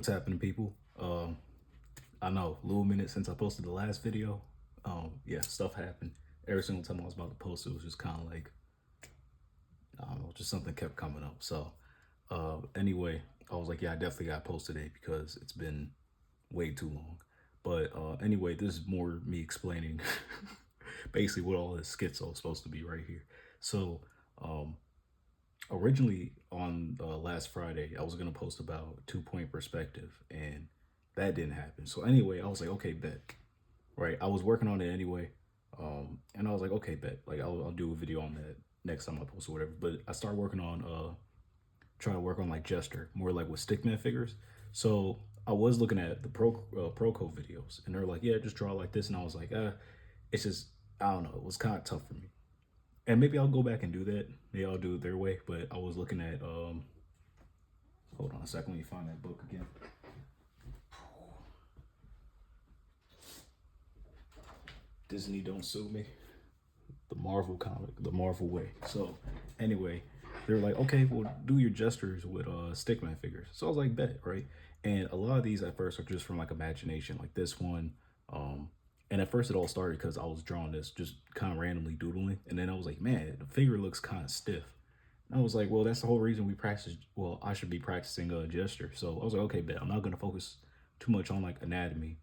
What's happening, people? I know, a little minute since I posted the last video. Yeah, stuff happened. Every single time I was about to post, it was just kind of like, I don't know, just something kept coming up. So, anyway, I was like, yeah, I definitely got to post today because it's been way too long. But anyway, this is more me explaining basically what all this schizo is supposed to be right here. So, um, originally on last Friday, I was gonna post about 2 point perspective, and that didn't happen. So anyway, I was like, okay, bet. Right, I was working on it anyway, and I was like, okay, bet. Like I'll do a video on that next time I post or whatever. But I started working on trying to work on like gesture, more like with stickman figures. So I was looking at the Proco videos, and they're like, yeah, just draw like this, and I was like, it's just I don't know, it was kind of tough for me. And maybe I'll go back and do that. Maybe I'll do it their way. But I was looking at hold on a second, let me find that book again. Disney Don't Sue Me. The Marvel comic, the Marvel way. So anyway, they were like, okay, well do your gestures with stickman figures. So I was like, bet, right? And a lot of these at first are just from like imagination, like this one. And at first it all started because I was drawing this, just kind of randomly doodling. And then I was like, man, the figure looks kind of stiff. And I was like, well, that's the whole reason we practice. Well, I should be practicing a gesture. So I was like, okay, bet. I'm not going to focus too much on like anatomy,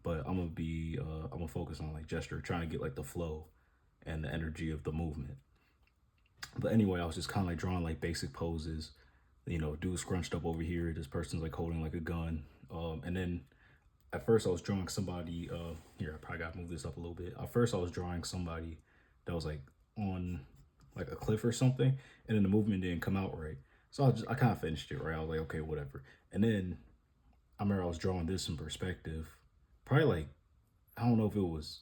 but I'm gonna focus on like gesture, trying to get like the flow and the energy of the movement. But anyway, I was just kind of like drawing like basic poses. You know, dude scrunched up over here. This person's like holding like a gun. And then at first I was drawing somebody, here, I probably gotta move this up a little bit. At first I was drawing somebody that was like on like a cliff or something, and then the movement didn't come out right. So I kind of finished it, right? I was like, okay, whatever. And then I remember I was drawing this in perspective, probably like, I don't know if it was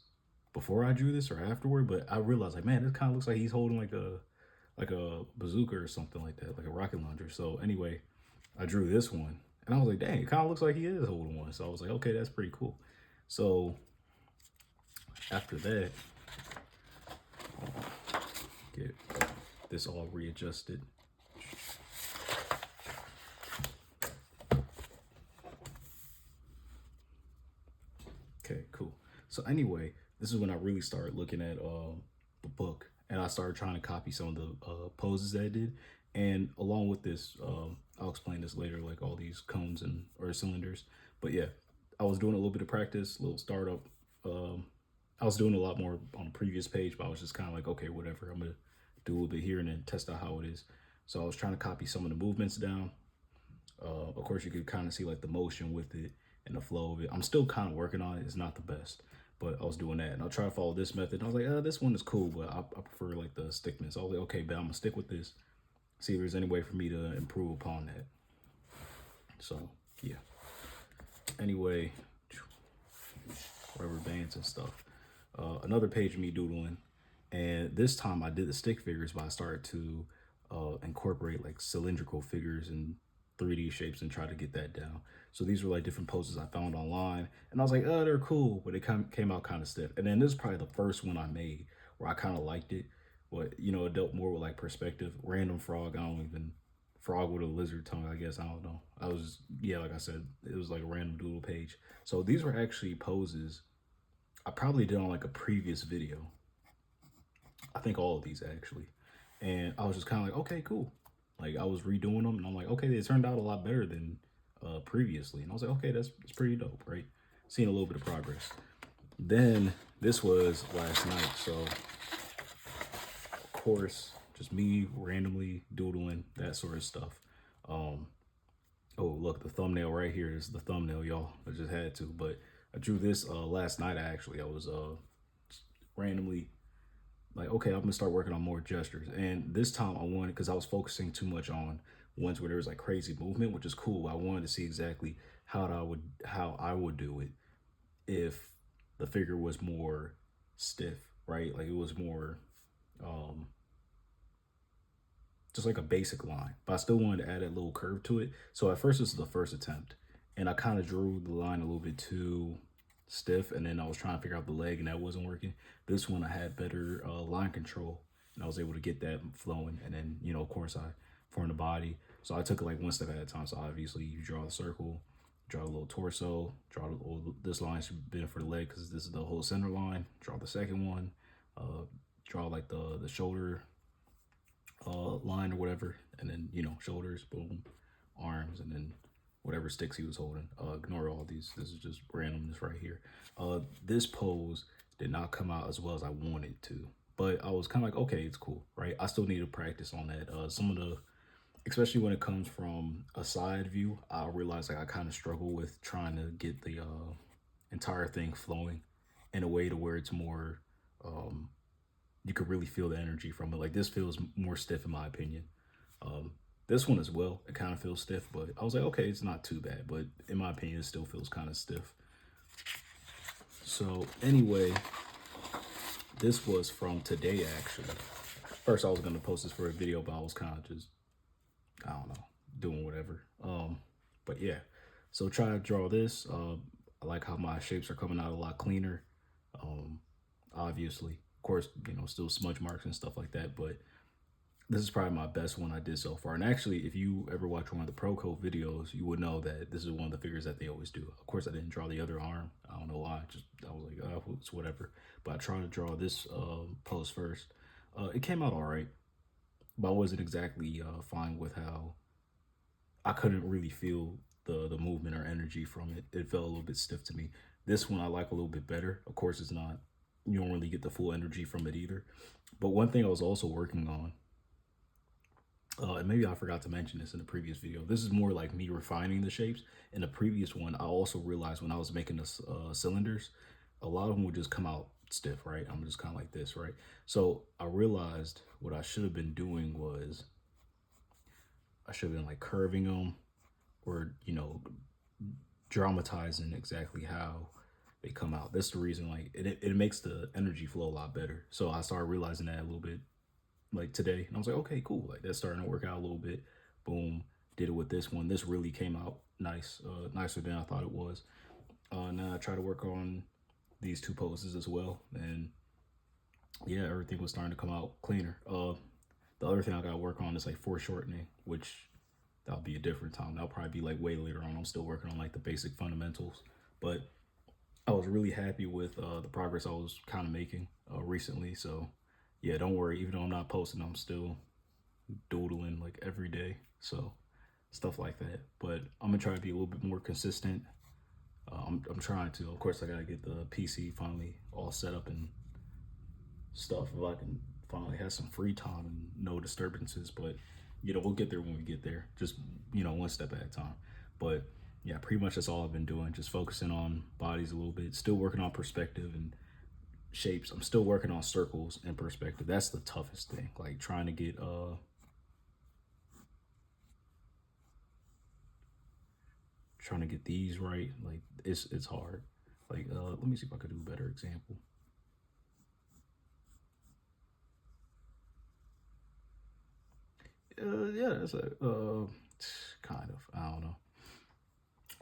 before I drew this or afterward, but I realized like, man, this kind of looks like he's holding like a bazooka or something like that, like a rocket launcher. So anyway, I drew this one, and I was like, dang, it kind of looks like he is holding one. So I was like, okay, that's pretty cool. So after that, get this all readjusted. Okay, cool. So anyway, this is when I really started looking at the book, and I started trying to copy some of the poses that I did. And along with this, I'll explain this later, like all these cones and or cylinders. But yeah, I was doing a little bit of practice, a little startup. I was doing a lot more on the previous page, but I was just kind of like, okay, whatever. I'm gonna do a little bit here and then test out how it is. So I was trying to copy some of the movements down. Of course, you could kind of see like the motion with it and the flow of it. I'm still kind of working on it. It's not the best, but I was doing that. And I'll try to follow this method. And I was like, this one is cool, but I prefer like the stickness. So I was like, okay, but I'm gonna stick with this. See if there's any way for me to improve upon that. So yeah. Anyway, rubber bands and stuff. Another page of me doodling. And this time I did the stick figures, but I started to incorporate like cylindrical figures and 3D shapes and try to get that down. So these were like different poses I found online, and I was like, oh, they're cool, but it came out kind of stiff. And then this is probably the first one I made where I kind of liked it, but you know, it dealt more with like perspective. Random frog, I don't even, frog with a lizard tongue, I guess, I don't know. I was, yeah, like I said, it was like a random doodle page. So these were actually poses I probably did on like a previous video. I think all of these actually. And I was just kind of like, okay, cool. Like I was redoing them, and I'm like, okay, they turned out a lot better than previously. And I was like, okay, that's pretty dope, right? Seeing a little bit of progress. Then this was last night, so of course, just me randomly doodling that sort of stuff. Oh, look, the thumbnail right here is the thumbnail, y'all. I just had to, but I drew this last night. Actually, I was randomly like, okay, I'm gonna start working on more gestures. And this time I wanted, because I was focusing too much on ones where there was like crazy movement, which is cool. I wanted to see exactly how I would do it if the figure was more stiff, right? Like it was more just like a basic line, but I still wanted to add a little curve to it. So at first, this is the first attempt, and I kind of drew the line a little bit too stiff, and then I was trying to figure out the leg, and that wasn't working. This one I had better line control, and I was able to get that flowing. And then, you know, of course, I formed the body, so I took it like one step at a time. So obviously, you draw the circle, Draw a little torso. Draw this line should be for the leg because this is the whole center line. Draw the second one. Draw like the shoulder line or whatever, and then shoulders, boom, arms, and then whatever sticks he was holding. Ignore all these. This is just randomness right here. This pose did not come out as well as I wanted to, but I was kind of like, okay, it's cool, right? I still need to practice on that. Some of the, especially when it comes from a side view, I realize like I kind of struggle with trying to get the entire thing flowing in a way to where it's more you could really feel the energy from it. Like this feels more stiff in my opinion. Um, this one as well, it kind of feels stiff, but I was like, okay, it's not too bad. But in my opinion, it still feels kind of stiff. So anyway, this was from today actually. First, I was gonna post this for a video, but I was kind of just, I don't know, doing whatever. But yeah, so try to draw this. I like how my shapes are coming out a lot cleaner. Um, Obviously, of course, still smudge marks and stuff like that, but this is probably my best one I did so far. And actually, if you ever watch one of the Pro Code videos, you would know that this is one of the figures that they always do. Of course, I didn't draw the other arm. I don't know why. I was like, oh, it's whatever. But I tried to draw this pose first. It came out all right, but I wasn't exactly fine with how I couldn't really feel the movement or energy from it. It felt a little bit stiff to me. This one I like a little bit better. Of course, it's not. You don't really get the full energy from it either. But one thing I was also working on, and maybe I forgot to mention this in the previous video. This is more like me refining the shapes. In the previous one, I also realized when I was making the cylinders, a lot of them would just come out stiff, right? I'm just kind of like this, right? So I realized what I should have been doing was I should have been like curving them or, dramatizing exactly how they come out. That's the reason, like, it makes the energy flow a lot better. So I started realizing that a little bit like today, and I was like, okay, cool, like that's starting to work out a little bit. Boom, did it with this one. This really came out nice, nicer than I thought it was. Now I try to work on these two poses as well, and yeah, everything was starting to come out cleaner. The other thing I gotta work on is like foreshortening, which that'll be a different time. That'll probably be like way later on. I'm still working on like the basic fundamentals, but I was really happy with the progress I was kind of making recently. So yeah, don't worry. Even though I'm not posting, I'm still doodling like every day. So stuff like that. But I'm gonna try to be a little bit more consistent. I'm trying to. Of course, I gotta get the PC finally all set up and stuff. If I can finally have some free time and no disturbances. But we'll get there when we get there. Just one step at a time. But yeah, pretty much that's all I've been doing. Just focusing on bodies a little bit. Still working on perspective and shapes. I'm still working on circles and perspective. That's the toughest thing. Like trying to get these right. Like it's hard. Like let me see if I could do a better example. Yeah, that's a kind of. I don't know.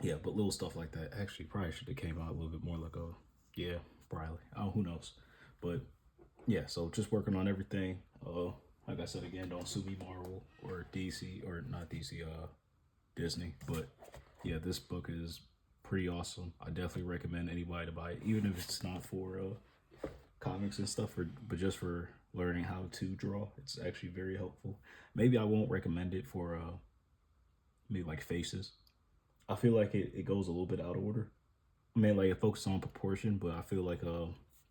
Yeah, but little stuff like that actually probably should have came out a little bit more like a, yeah, probably. Oh, who knows? But yeah, so just working on everything. Like I said again, don't sue me, Marvel or DC or not DC, Disney. But yeah, this book is pretty awesome. I definitely recommend anybody to buy it, even if it's not for comics and stuff, but just for learning how to draw. It's actually very helpful. Maybe I won't recommend it for maybe like faces. I feel like it goes a little bit out of order. I mean, like it focuses on proportion, but I feel like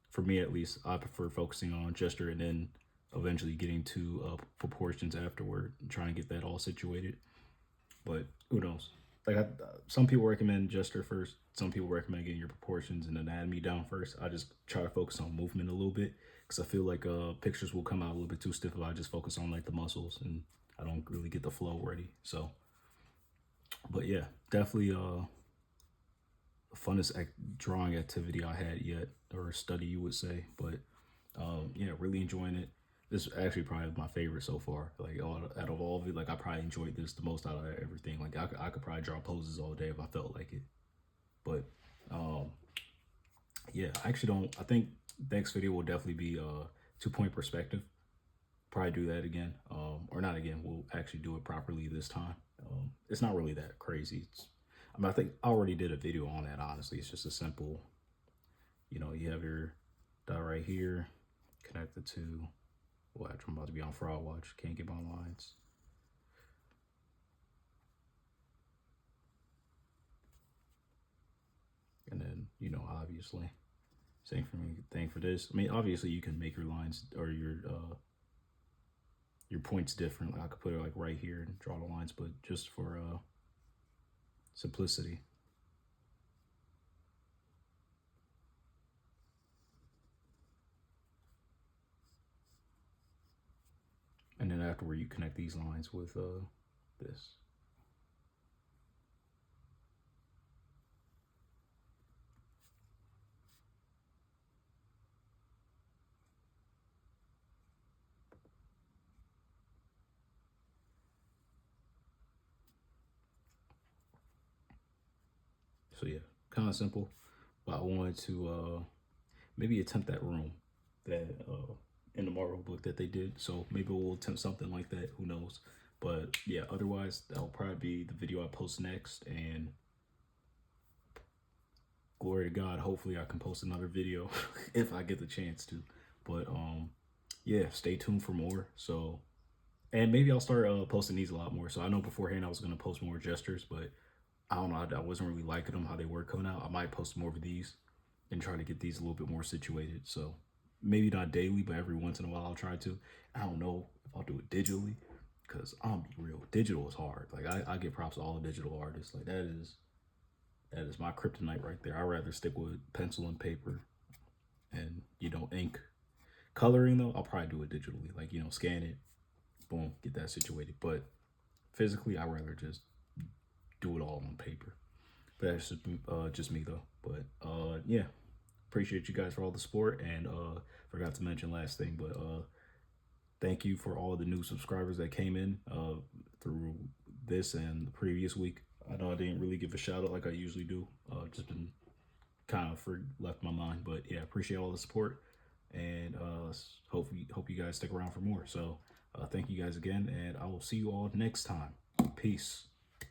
for me at least, I prefer focusing on gesture and then eventually getting to proportions afterward and trying to get that all situated. But who knows? Like some people recommend gesture first. Some people recommend getting your proportions and anatomy down first. I just try to focus on movement a little bit because I feel like pictures will come out a little bit too stiff if I just focus on like the muscles and I don't really get the flow ready. So, but yeah, definitely the funnest drawing activity I had yet, or study you would say. But yeah, really enjoying it. This is actually probably my favorite so far. Like out of all of it, like I probably enjoyed this the most out of everything. Like I could probably draw poses all day if I felt like it. But yeah, I actually don't. I think next video will definitely be 2-point perspective. Probably do that again, or not again. We'll actually do it properly this time. It's not really that crazy. I mean, I think I already did a video on that, honestly. It's just a simple, you have your dot right here connected to, watch, I'm about to be on fraud watch. Can't get my lines. And then, obviously, same for me, thing for this. I mean, obviously you can make your lines or your points different. Like I could put it like right here and draw the lines, but just for simplicity. And then afterward, you connect these lines with this. So yeah, kind of simple. But I wanted to maybe attempt that room that in the Marvel book that they did. So maybe we'll attempt something like that. Who knows? But yeah, otherwise that'll probably be the video I post next. And glory to God, hopefully I can post another video if I get the chance to. But yeah, stay tuned for more. So and maybe I'll start posting these a lot more. So I know beforehand I was gonna post more gestures, but I don't know. I wasn't really liking them how they were coming out. I might post more of these and try to get these a little bit more situated. So maybe not daily, but every once in a while I'll try to. I don't know if I'll do it digitally because I'm be real. Digital is hard. Like I get props to all the digital artists. Like that is my kryptonite right there. I'd rather stick with pencil and paper and ink. Coloring though, I'll probably do it digitally. Like scan it, boom, get that situated. But physically, I'd rather just do it all on paper. But that's just me though. But yeah, appreciate you guys for all the support. And forgot to mention last thing, but thank you for all the new subscribers that came in through this and the previous week. I know I didn't really give a shout out like I usually do. Just been kind of left my mind, but yeah, appreciate all the support, and hope you guys stick around for more. So thank you guys again, and I will see you all next time. Peace.